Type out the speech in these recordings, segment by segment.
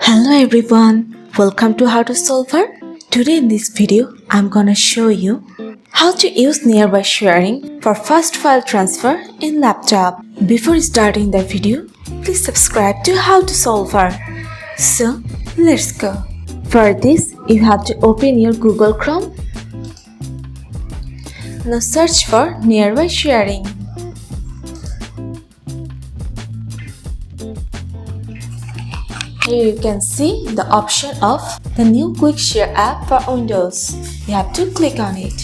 Hello everyone, welcome to How to Solver. Today in this video, I'm gonna show you how to use nearby sharing for fast file transfer in laptop. Before starting the video, please subscribe to How to Solver. So, let's go. For this, you have to open your Google Chrome. Now search for nearby sharing. Here you can see the option of the new Quick Share app for Windows. You have to click on it.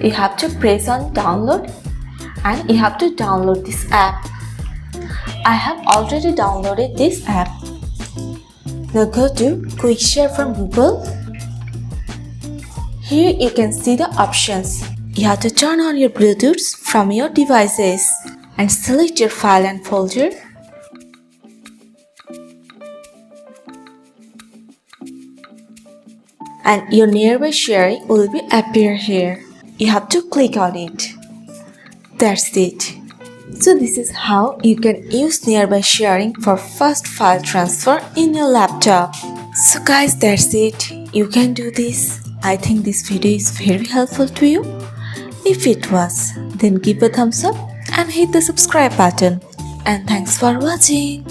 You have to press on download and you have to download this app. I have already downloaded this app. Now go to Quick Share from Google. Here you can see the options. You have to turn on your Bluetooth from your devices and select your file and folder. And your nearby sharing will be appear here. You have to click on it. That's it. So this is how you can use nearby sharing for fast file transfer in your laptop. So guys, that's it. You can do this. I think this video is very helpful to you. If it was, then give a thumbs up and hit the subscribe button. And thanks for watching.